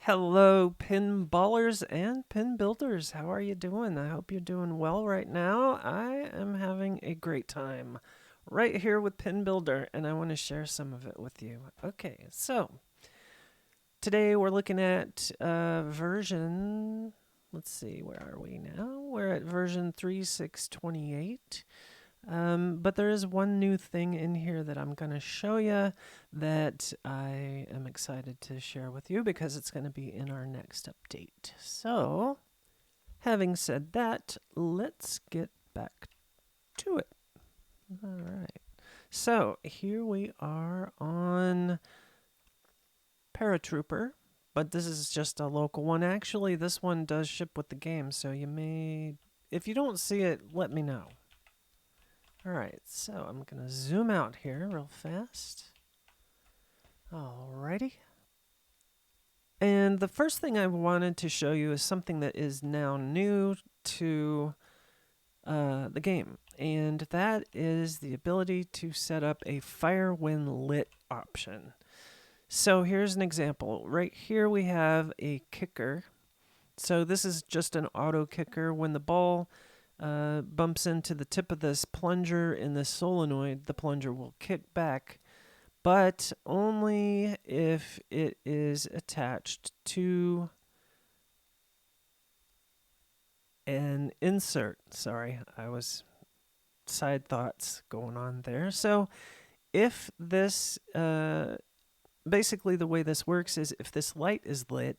Hello, pinballers and pin builders. How are you doing? I hope you're doing well right now. I am having a great time right here with PinBuilder, and I want to share some of it with you. Okay, so today we're looking at version. Let's see, where are we now? We're at version 3.6.28. But there is one new thing in here that I'm going to show you that I am excited to share with you because it's going to be in our next update. So, having said that, let's get back to it. All right. So, here we are on Paratrooper, but this is just a local one. Actually, this one does ship with the game, so you may, if you don't see it, let me know. Alright, so I'm going to zoom out here real fast. Alrighty. And the first thing I wanted to show you is something that is now new to the game. And that is the ability to set up a fire when lit option. So here's an example. Right here we have a kicker. So this is just an auto kicker. When the ball bumps into the tip of this plunger in this solenoid, the plunger will kick back, but only if it is attached to an insert. Sorry, I was side thoughts going on there. So if this, basically the way this works is if this light is lit,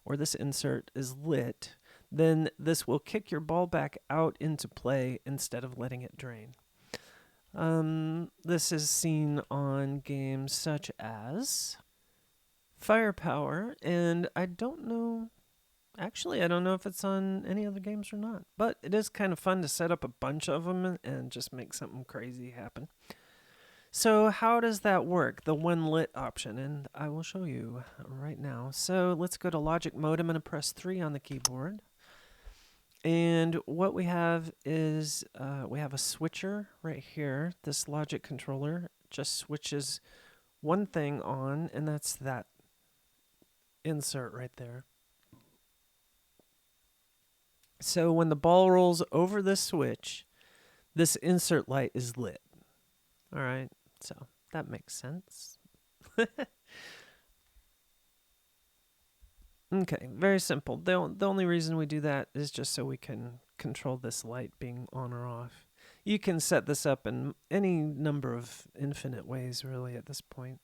or this insert is lit, then this will kick your ball back out into play instead of letting it drain. This is seen on games such as Firepower, and I don't know, actually I don't know if it's on any other games or not, but it is kind of fun to set up a bunch of them and just make something crazy happen. So how does that work, the when lit option? And I will show you right now. So let's go to logic mode. I'm going to press 3 on the keyboard. And what we have is we have a switcher right here. This logic controller just switches one thing on, and that's that insert right there. So when the ball rolls over this switch, this insert light is lit. All right, so that makes sense. Okay, very simple. The only reason we do that is just so we can control this light being on or off. You can set this up in any number of infinite ways, really, at this point.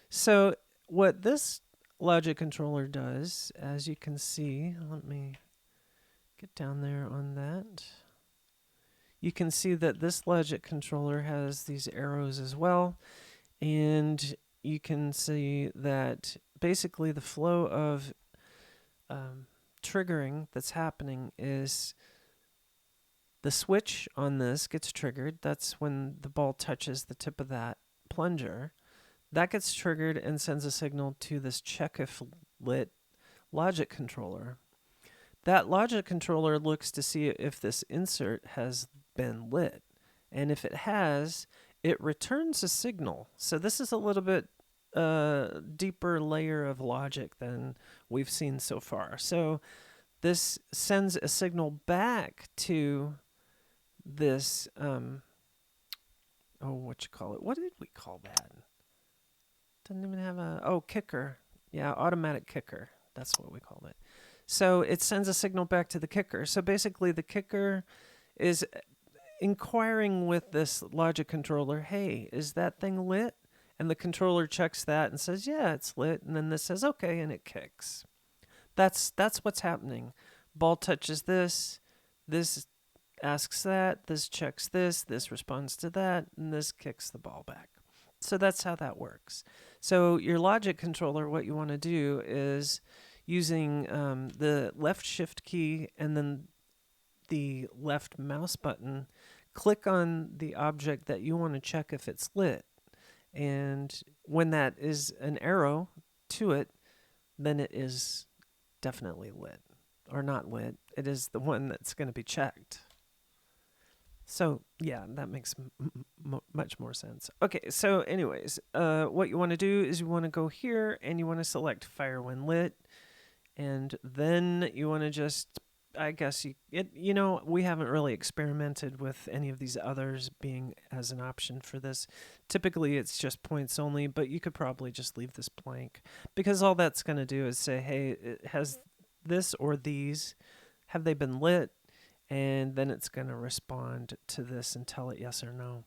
So what this logic controller does, as you can see, let me get down there on that. You can see that this logic controller has these arrows as well, and you can see that basically the flow of triggering that's happening is the switch on this gets triggered. That's when the ball touches the tip of that plunger. That gets triggered and sends a signal to this check if lit logic controller. That logic controller looks to see if this insert has been lit. And if it has, it returns a signal. So this is a little bit deeper layer of logic than we've seen so far. So this sends a signal back to this, what you call it? What did we call that? Doesn't even have a, kicker. Yeah, automatic kicker. That's what we called it. So it sends a signal back to the kicker. So basically the kicker is inquiring with this logic controller, hey, is that thing lit? And the controller checks that and says, yeah, it's lit. And then this says, okay, and it kicks. That's what's happening. Ball touches this, this asks that, this checks this responds to that, and this kicks the ball back. So that's how that works. So your logic controller, what you want to do is using the left shift key and then the left mouse button, click on the object that you want to check if it's lit. And when that is an arrow to it, then it is definitely lit. Or not lit. It is the one that's going to be checked. So, yeah, that makes much more sense. Okay, so anyways, what you want to do is you want to go here and you want to select Fire When Lit. And then you want to just, I guess you know, we haven't really experimented with any of these others being as an option for this. Typically it's just points only, but you could probably just leave this blank, because all that's going to do is say, hey, it has this or these, have they been lit? And then it's going to respond to this and tell it yes or no.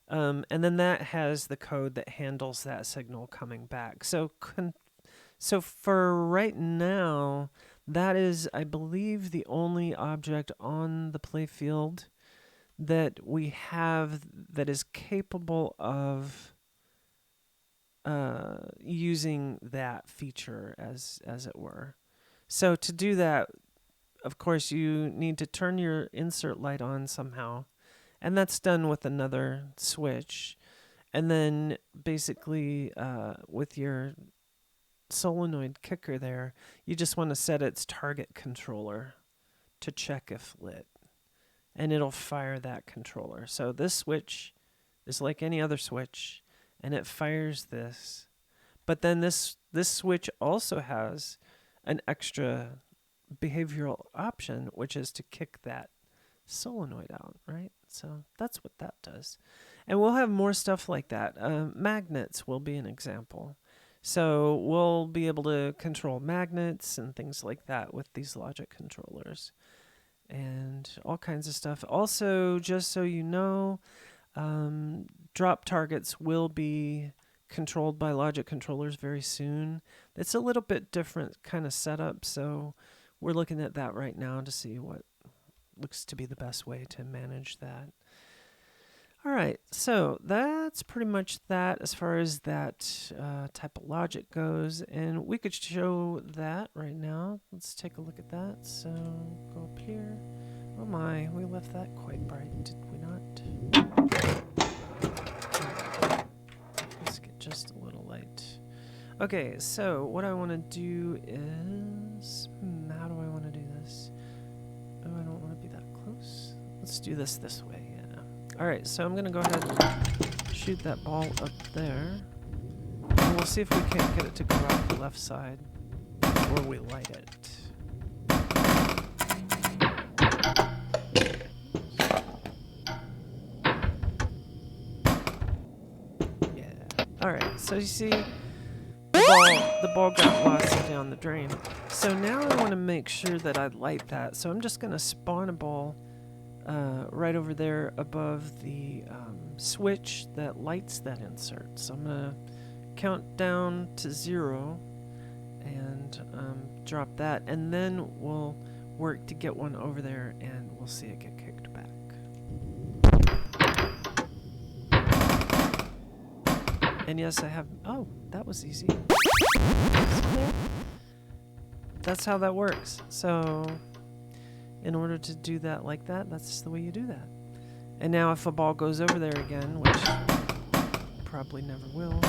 And then that has the code that handles that signal coming back. So for right now, that is, I believe, the only object on the playfield that we have that is capable of using that feature, as it were. So to do that, of course, you need to turn your insert light on somehow, and that's done with another switch. And then basically with your solenoid kicker there, you just want to set its target controller to check if lit, and it'll fire that controller. So this switch is like any other switch, and it fires this. But then this switch also has an extra behavioral option, which is to kick that solenoid out, right? So that's what that does. And we'll have more stuff like that. Magnets will be an example. So we'll be able to control magnets and things like that with these logic controllers and all kinds of stuff. Also, just so you know, drop targets will be controlled by logic controllers very soon. It's a little bit different kind of setup, so we're looking at that right now to see what looks to be the best way to manage that. All right, so that's pretty much that as far as that type of logic goes, and we could show that right now. Let's take a look at that. So go up here. Oh my, we left that quite bright, did we not? Let's get just a little light. Okay, so what I want to do is, how do I want to do this? Oh, I don't want to be that close. Let's do this way. Alright, so I'm going to go ahead and shoot that ball up there. And we'll see if we can't get it to go out the left side before we light it. Yeah. Alright, so you see the ball got lost down the drain. So now I want to make sure that I light that. So I'm just going to spawn a ball right over there above the switch that lights that insert. So I'm going to count down to 0 and drop that, and then we'll work to get one over there and we'll see it get kicked back. And yes, I have, oh, that was easy. That's how that works. So in order to do that like that, that's the way you do that. And now if a ball goes over there again, which probably never will,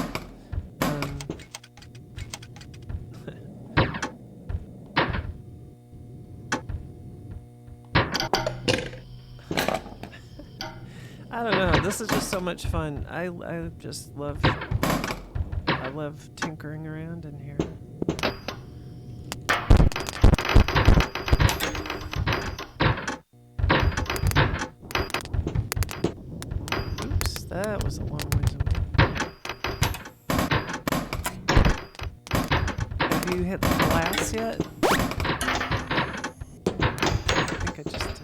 I don't know, this is just so much fun. I just love tinkering around in here. That was a long ways away. Have you hit the glass yet? I think I just did.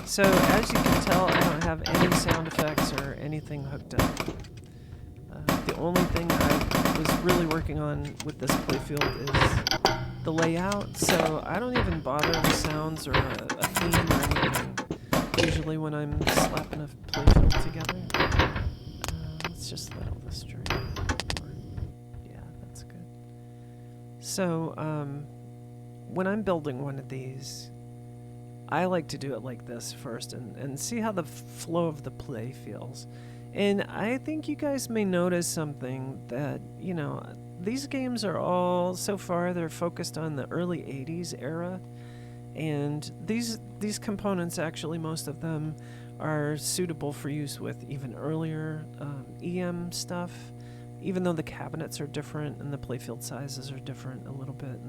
So as you can tell, I don't have any sound effects or anything hooked up. The only thing I was really working on with this playfield is the layout, so I don't even bother with sounds or a theme or anything. Usually when I'm slapping a playfield together. Let's just let all this drain. Yeah, that's good. So when I'm building one of these, I like to do it like this first and see how the flow of the play feels. And I think you guys may notice something that, you know, these games are all, so far, they're focused on the early 80s era. And these components, actually, most of them are suitable for use with even earlier EM stuff. even though the cabinets are different and the playfield sizes are different a little bit,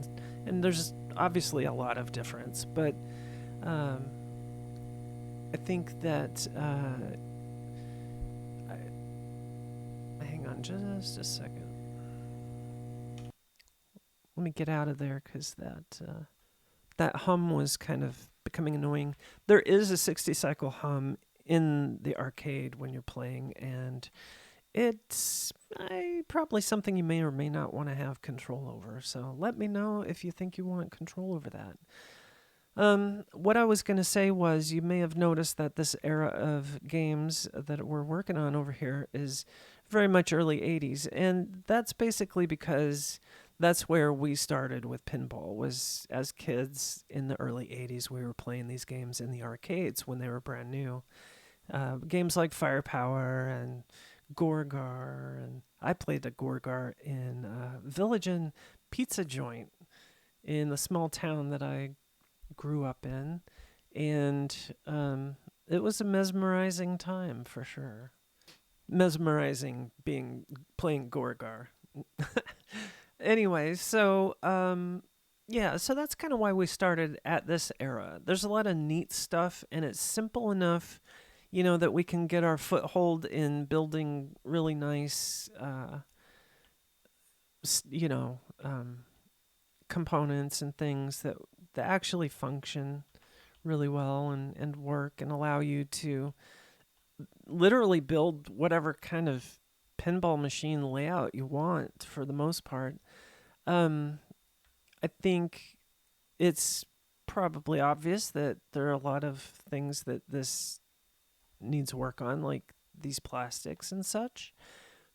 and there's obviously a lot of difference, but I think that hang on just a second. Let me get out of there because that hum was kind of becoming annoying. There is a 60 cycle hum in the arcade when you're playing, and it's probably something you may or may not want to have control over. So let me know if you think you want control over that. What I was going to say was, you may have noticed that this era of games that we're working on over here is very much early 80s, and that's basically because that's where we started with pinball. Was as kids in the early 80s, we were playing these games in the arcades when they were brand new. Games like Firepower and Gorgar, and I played the Gorgar in Village Inn Pizza Joint in the small town that I grew up in, and it was a mesmerizing time for sure. Mesmerizing being playing Gorgar. Anyway, so yeah, so that's kind of why we started at this era. There's a lot of neat stuff, and it's simple enough, that we can get our foothold in building really nice, components and things that actually function really well and work and allow you to literally build whatever kind of pinball machine layout you want for the most part. I think it's probably obvious that there are a lot of things that this needs work on, like these plastics and such.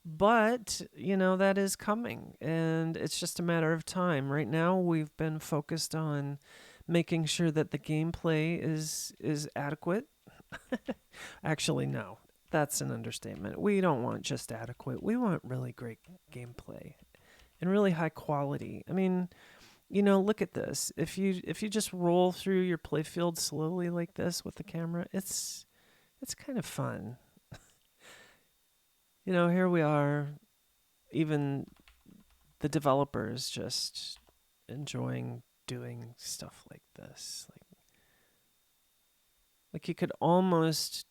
But, that is coming, and it's just a matter of time. Right now, we've been focused on making sure that the gameplay is adequate. Actually, no, that's an understatement. We don't want just adequate. We want really great gameplay and really high quality. I mean, look at this. If you just roll through your playfield slowly like this with the camera, it's kind of fun. Here we are, even the developers just enjoying doing stuff like this. Like you could almost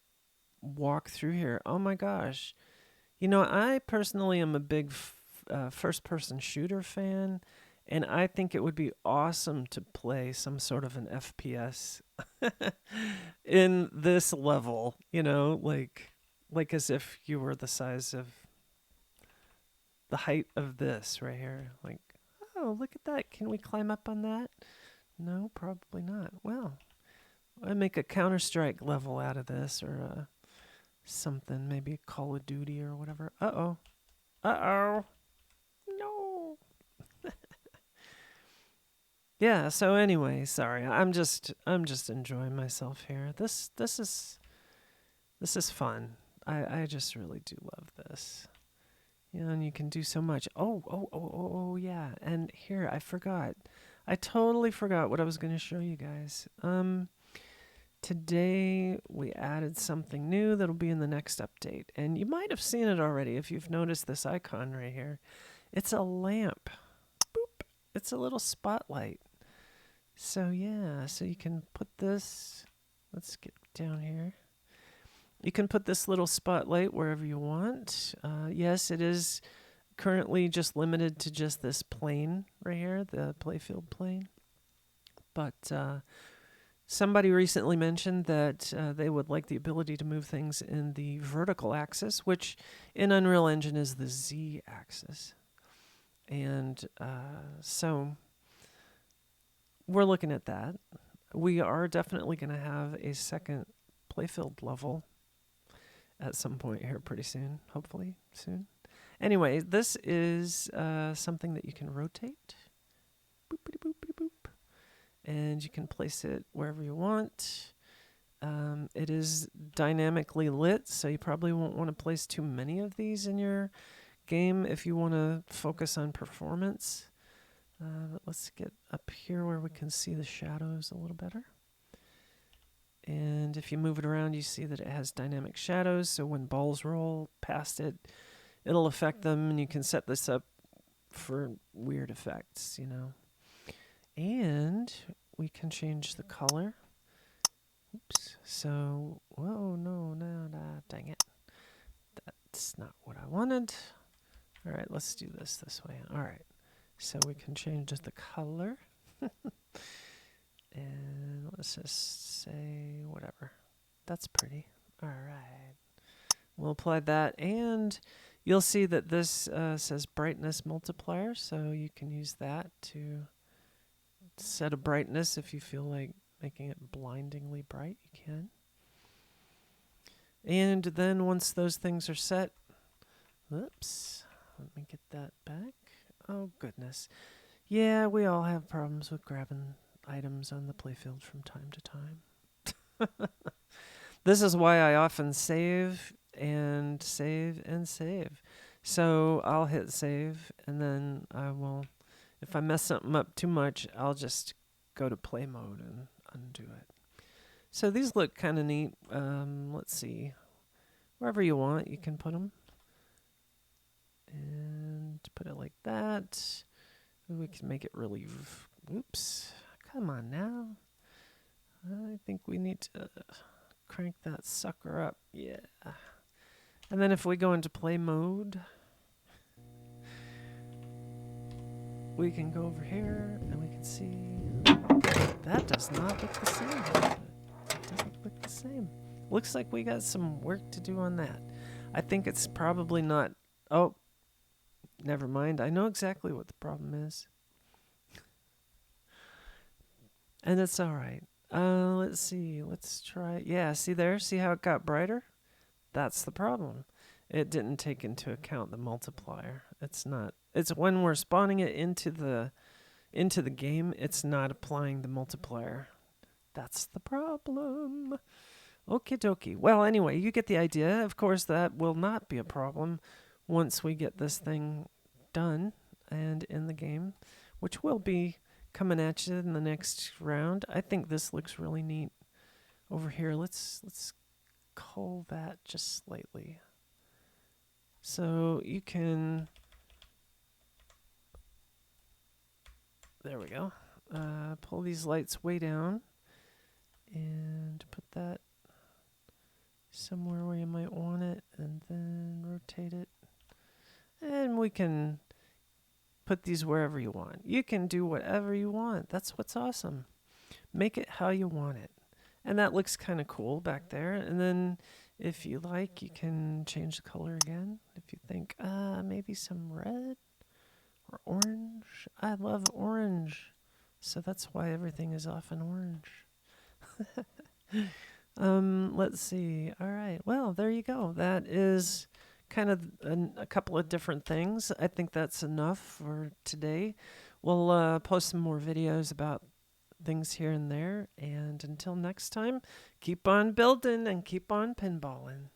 walk through here. Oh my gosh. I personally am a big first-person shooter fan, and I think it would be awesome to play some sort of an FPS in this level, like as if you were the size of the height of this right here. Like, oh, look at that. Can we climb up on that? No, probably not. Well, I'd make a Counter-Strike level out of this, or something, maybe Call of Duty or whatever. Uh-oh. Uh-oh. No. Yeah, so anyway, sorry. I'm just enjoying myself here. This is fun. I just really do love this. And you can do so much. Oh, yeah. And here, I forgot. I totally forgot what I was going to show you guys. Today, we added something new that'll be in the next update. And you might have seen it already if you've noticed this icon right here. It's a lamp. Boop. It's a little spotlight. So, yeah. So you can put this... Let's get down here. You can put this little spotlight wherever you want. Yes, it is currently just limited to just this plane right here, the playfield plane. But somebody recently mentioned that they would like the ability to move things in the vertical axis, which in Unreal Engine is the Z axis. And so we're looking at that. We are definitely going to have a second playfield level at some point here pretty soon, hopefully soon. Anyway, this is something that you can rotate. Boopity boopity boop. And you can place it wherever you want. It is dynamically lit, so you probably won't want to place too many of these in your game if you want to focus on performance. But let's get up here where we can see the shadows a little better. And if you move it around, you see that it has dynamic shadows, so when balls roll past it, it'll affect them, and you can set this up for weird effects, you know. And we can change the color. Oops. So, whoa, no, dang it. That's not what I wanted. All right, let's do this way. All right. So we can change the color. And let's just say whatever. That's pretty. All right. We'll apply that, and you'll see that this says brightness multiplier, so you can use that to set a brightness if you feel like making it blindingly bright. You can. And then once those things are set, oops, let me get that back. Oh, goodness. Yeah, we all have problems with grabbing items on the playfield from time to time. This is why I often save and save and save. So I'll hit save, and then I will, if I mess something up too much, I'll just go to play mode and undo it. So these look kind of neat. Let's see. Wherever you want, you can put them. And put it like that. We can make it really... Oops. Come on now. I think we need to crank that sucker up. Yeah. And then if we go into play mode, we can go over here and we can see that does not look the same. It doesn't look the same. Looks like we got some work to do on that. I think it's probably not... Oh, never mind. I know exactly what the problem is. And it's all right. Let's see. Let's try. Yeah, see there? See how it got brighter? That's the problem. It didn't take into account the multiplier. It's not. It's when we're spawning it into the game, it's not applying the multiplier. That's the problem. Okie dokie. Well, anyway, you get the idea. Of course, that will not be a problem once we get this thing done and in the game, which will be coming at you in the next round. I think this looks really neat over here. Let's cull that just slightly. So you can... There we go. Pull these lights way down and put that somewhere where you might want it, and then rotate it. And we can put these wherever you want. You can do whatever you want. That's what's awesome. Make it how you want it. And that looks kind of cool back there. And then if you like, you can change the color again. If you think, maybe some red or orange. I love orange. So that's why everything is often orange. Let's see. All right. Well, there you go. That is kind of a couple of different things. I think that's enough for today. We'll post some more videos about things here and there. And until next time, keep on building and keep on pinballing.